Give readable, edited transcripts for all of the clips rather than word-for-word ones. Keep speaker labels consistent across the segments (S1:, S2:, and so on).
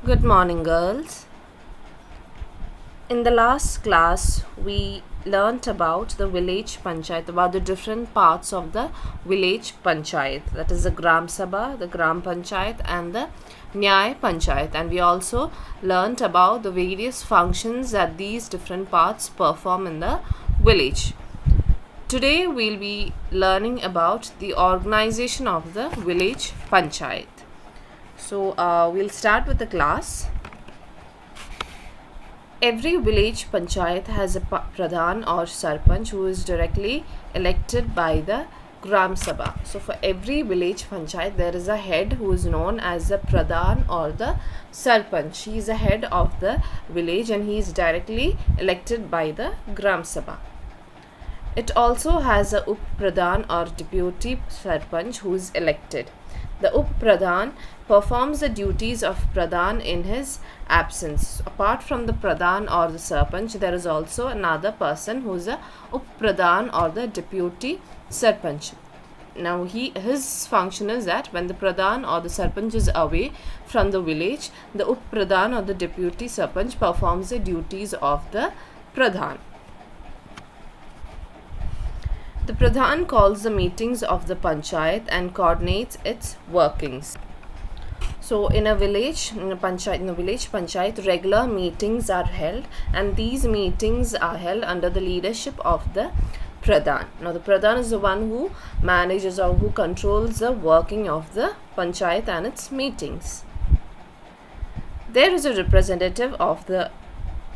S1: Good morning, girls. In the last class, we learnt about the village panchayat, about the different parts of the village panchayat. That is the Gram Sabha, the Gram Panchayat, and the Nyay Panchayat. And we also learnt about the various functions that these different parts perform in the village. Today, we'll be learning about the organization of the village panchayat. So, we'll start with the class. Every village panchayat has a pradhan or sarpanch who is directly elected by the Gram Sabha. So for every village panchayat there is a head who is known as the pradhan or the sarpanch. He is the head of the village and he is directly elected by the Gram Sabha. It also has a Up Pradhan or Deputy Sarpanch who is elected. The Up Pradhan performs the duties of Pradhan in his absence. Apart from the Pradhan or the Sarpanch, there is also another person who is a Up Pradhan or the Deputy Sarpanch. Now his function is that when the Pradhan or the Sarpanch is away from the village, the Up Pradhan or the Deputy Sarpanch performs the duties of the Pradhan. The Pradhan calls the meetings of the panchayat and coordinates its workings. So in a village panchayat, regular meetings are held, and these meetings are held under the leadership of the Pradhan. Now the Pradhan is the one who manages or who controls the working of the panchayat and its meetings. There is a representative of the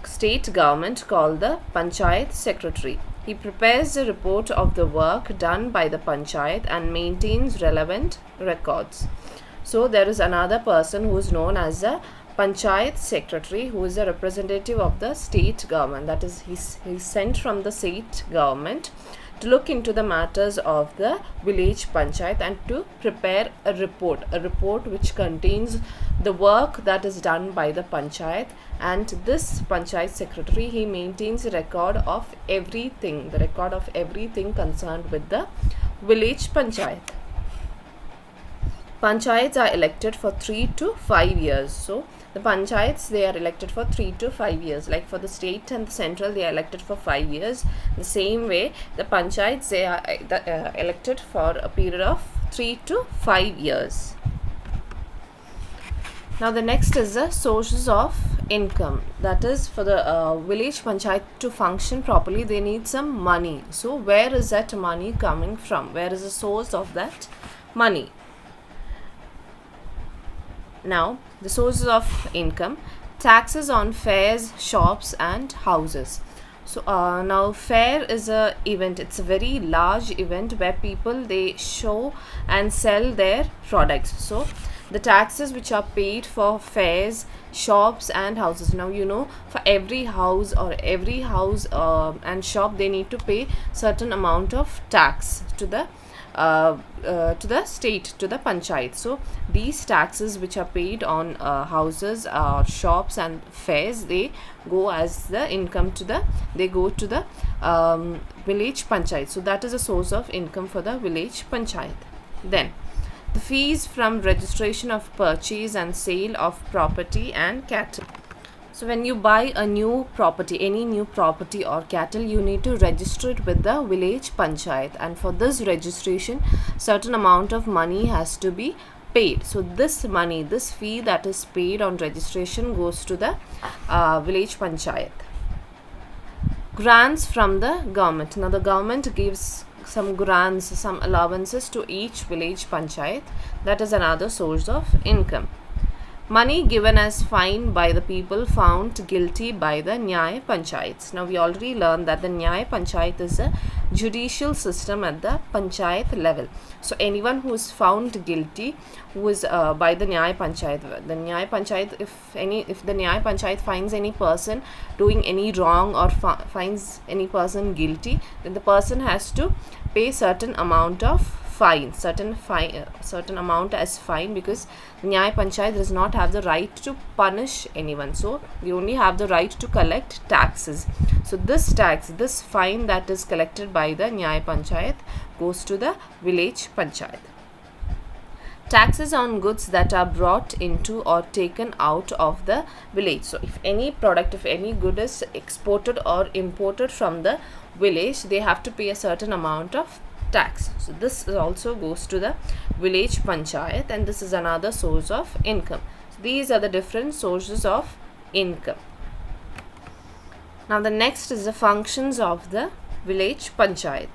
S1: state government called the Panchayat Secretary. He prepares the report of the work done by the panchayat and maintains relevant records. So there is another person who is known as the Panchayat Secretary, who is a representative of the state government. That is, he's sent from the state government to look into the matters of the village panchayat and to prepare a report which contains the work that is done by the panchayat. And this Panchayat Secretary, he maintains a record of everything, concerned with the village panchayat. Panchayats are elected for 3 to 5 years. So the panchayats, they are elected for 3 to 5 years. Like for the state and the central, they are elected for 5 years. The same way, the panchayats, they are elected for a period of 3 to 5 years. Now the next is the sources of income. That is, for the village panchayat to function properly, they need some money. So where is that money coming from? Where is the source of that money? Now the sources of income: taxes on fairs, shops and houses. So now fair is a event. It's a very large event where people, they show and sell their products. So the taxes which are paid for fairs, shops and houses. Now for every house and shop, they need to pay certain amount of tax to the state, to the panchayat. So these taxes which are paid on houses, shops and fairs, they go as the income to the village panchayat. So that is a source of income for the village panchayat. Then the fees from registration of purchase and sale of property and cattle. So when you buy a new property, any new property or cattle, you need to register it with the village panchayat, and for this registration, certain amount of money has to be paid. So this money, this fee that is paid on registration, goes to the village panchayat. Grants from the government. Now the government gives some grants, some allowances to each village panchayat. That is another source of income. Money given as fine by the people found guilty by the Nyay Panchayats. Now we already learned that the Nyay Panchayat is a judicial system at the panchayat level. So anyone who is found guilty, who is by the Nyay Panchayat, if the Nyay Panchayat finds any person doing any wrong or finds any person guilty, then the person has to pay certain amount of certain amount as fine, because Nyay Panchayat does not have the right to punish anyone. So we only have the right to collect taxes. So this fine that is collected by the Nyay Panchayat goes to the village panchayat. taxes on goods that are brought into or taken out of the village. So if any product, if any good is exported or imported from the village, they have to pay a certain amount of tax. So this also goes to the village panchayat, and this is another source of income. So these are the different sources of income. Now the next is the functions of the village panchayat.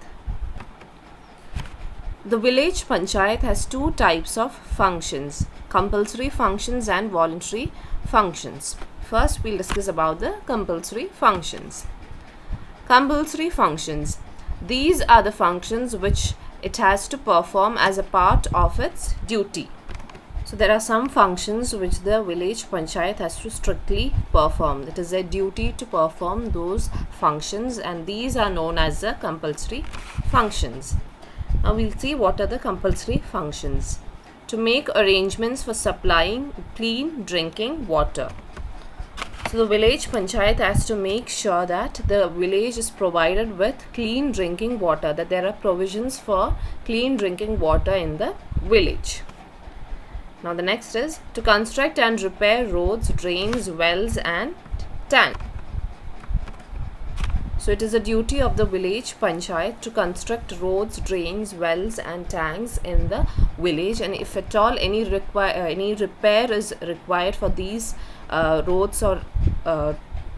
S1: The village panchayat has two types of functions: compulsory functions and voluntary functions. First, we'll discuss about the compulsory functions. Compulsory functions. These are the functions which it has to perform as a part of its duty. So there are some functions which the village panchayat has to strictly perform. It is their duty to perform those functions, and these are known as the compulsory functions. Now we'll see what are the compulsory functions. To make arrangements for supplying clean drinking water. So the village panchayat has to make sure that the village is provided with clean drinking water, that there are provisions for clean drinking water in the village. Now the next is to construct and repair roads, drains, wells and tanks. So it is a duty of the village panchayat to construct roads, drains, wells and tanks in the village, and if at all any repair is required for these roads or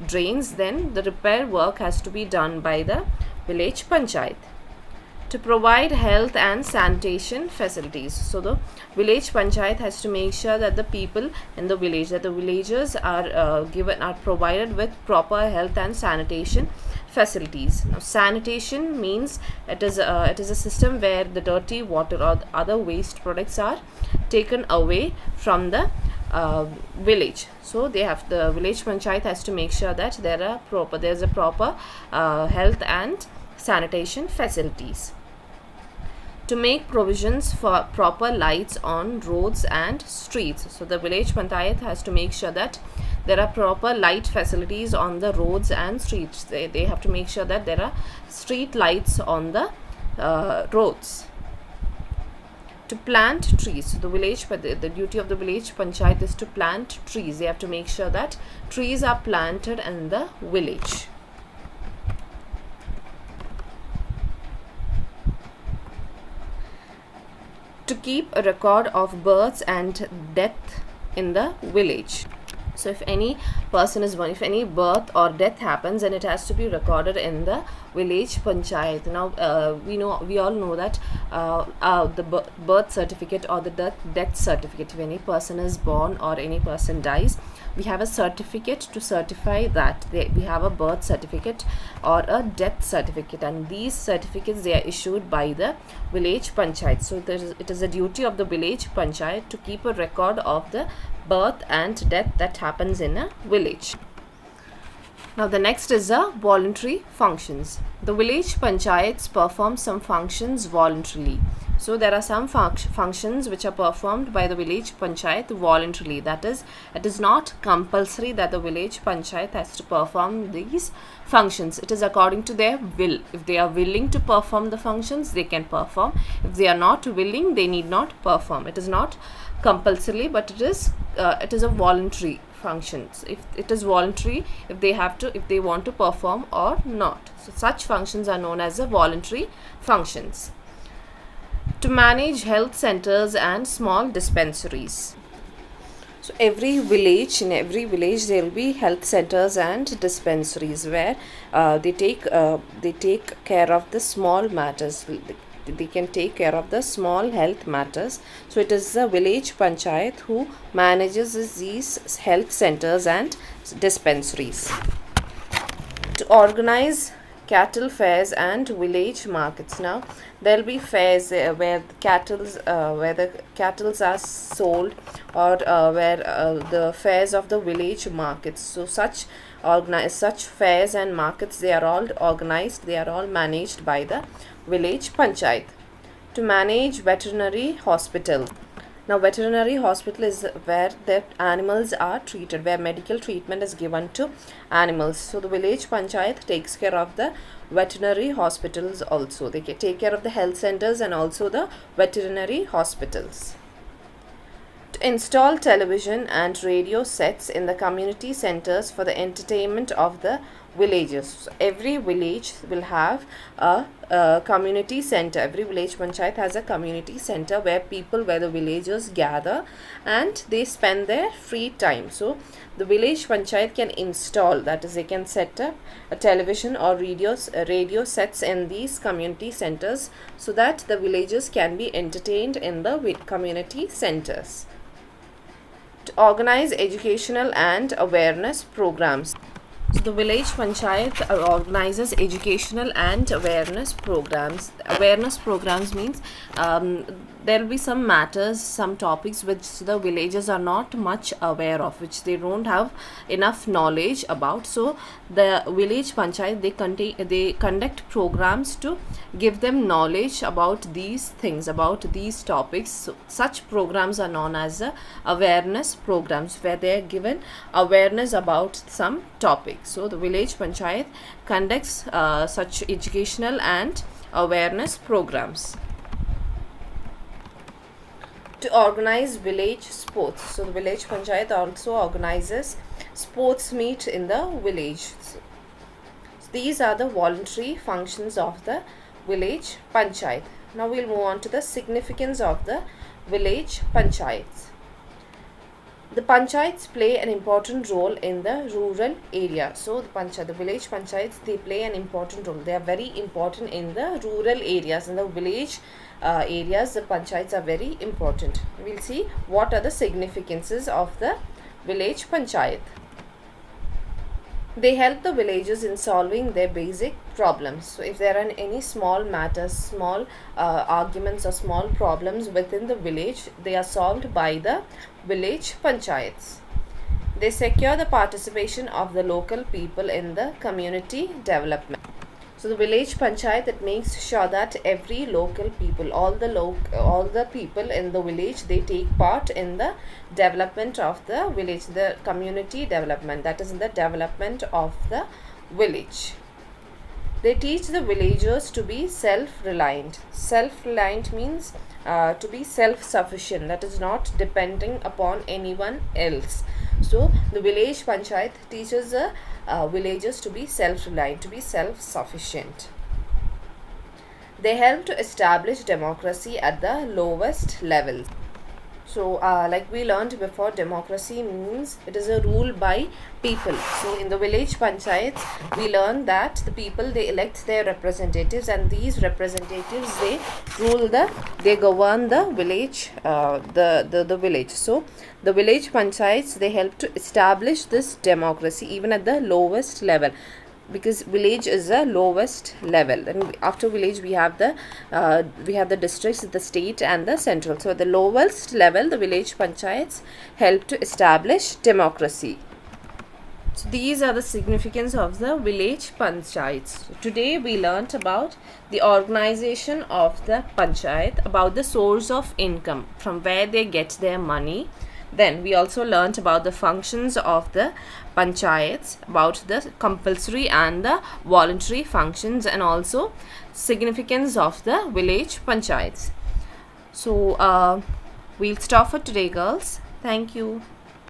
S1: drains, then the repair work has to be done by the village panchayat. To provide health and sanitation facilities. So the village panchayat has to make sure that the people in the village, that the villagers are provided with proper health and sanitation facilities. Now sanitation means it is a system where the dirty water or other waste products are taken away from the village. So the village panchayat has to make sure that there's a proper health and sanitation facilities. To make provisions for proper lights on roads and streets. So the village panchayat has to make sure that there are proper light facilities on the roads and streets. They have to make sure that there are street lights on the roads. To plant trees. So the duty of the village panchayat is to plant trees. They have to make sure that trees are planted in the village. To keep a record of births and death in the village. So if any person is born, if any birth or death happens, then it has to be recorded in the village panchayat. Now we all know that the birth certificate or the death certificate, if any person is born or any person dies, we have a certificate to certify that we have a birth certificate or a death certificate, and these certificates, they are issued by the village panchayat. So it is a duty of the village panchayat to keep a record of the birth and death that happens in a village. Now the next is the voluntary functions. The village panchayats perform some functions voluntarily. So there are some functions which are performed by the village panchayat voluntarily. That is, it is not compulsory that the village panchayat has to perform these functions. It is according to their will. If they are willing to perform the functions, they can perform. If they are not willing, they need not perform. It is not compulsory, but it is a voluntary functions. If it is voluntary, if they want to perform or not. So such functions are known as the voluntary functions. To manage health centers and small dispensaries. So in every village there will be health centers and dispensaries where they take care of the small matters. They can take care of the small health matters. So it is the village panchayat who manages these health centers and dispensaries. To organize cattle fairs and village markets. Now there will be fairs where the cattle are sold, or where the fairs of the village markets. So such fairs and markets, they are all organized, they are all managed by the village panchayat. To manage veterinary hospital. Now veterinary hospital is where the animals are treated, where medical treatment is given to animals. So the village panchayat takes care of the veterinary hospitals also. They take care of the health centers and also the veterinary hospitals. To install television and radio sets in the community centers for the entertainment of the villagers. So every village will have a community center. Every village panchayat has a community center where the villagers gather and they spend their free time. So the village panchayat can install, that is, they can set up a television or radio sets in these community centers so that the villagers can be entertained in the community centers. To organize educational and awareness programs. So the village panchayat organizes educational and awareness programs. Awareness programs means there will be some matters, some topics which the villagers are not much aware of, which they don't have enough knowledge about. So the village panchayat, they conduct programs to give them knowledge about these things, about these topics. So such programs are known as awareness programs, where they are given awareness about some topic. So the village panchayat conducts such educational and awareness programs. To organize village sports. So the village panchayat also organizes sports meet in the village. So these are the voluntary functions of the village panchayat. Now we'll move on to the significance of the village panchayats. The panchayats play an important role in the rural area. So the village panchayats, they play an important role. They are very important in the rural areas. In the village areas, the panchayats are very important. We'll see what are the significances of the village panchayat. They help the villagers in solving their basic problems. So if there are any small matters, small arguments or small problems within the village, they are solved by the village panchayats. They secure the participation of the local people in the community development. So the village panchayat, it makes sure that every local people, all the people in the village, they take part in the development of the village, the community development, that is in the development of the village. They teach the villagers to be self-reliant. Self-reliant means to be self-sufficient, that is not depending upon anyone else. So the village panchayat teaches the villagers to be self-reliant, to be self-sufficient. They help to establish democracy at the lowest levels. So like we learned before, democracy means it is a rule by people. So in the village panchayats, we learned that the people, they elect their representatives, and these representatives, they govern the village, the village. So the village panchayats, they help to establish this democracy even at the lowest level, because village is the lowest level, and after village we have the districts, the state and the central. So at the lowest level, the village panchayats help to establish democracy. So these are the significance of the village panchayats. So today we learnt about the organization of the panchayat, about the source of income, from where they get their money. Then we also learnt about the functions of the panchayats, about the compulsory and the voluntary functions, and also significance of the village panchayats. So we'll stop for today, girls. Thank you.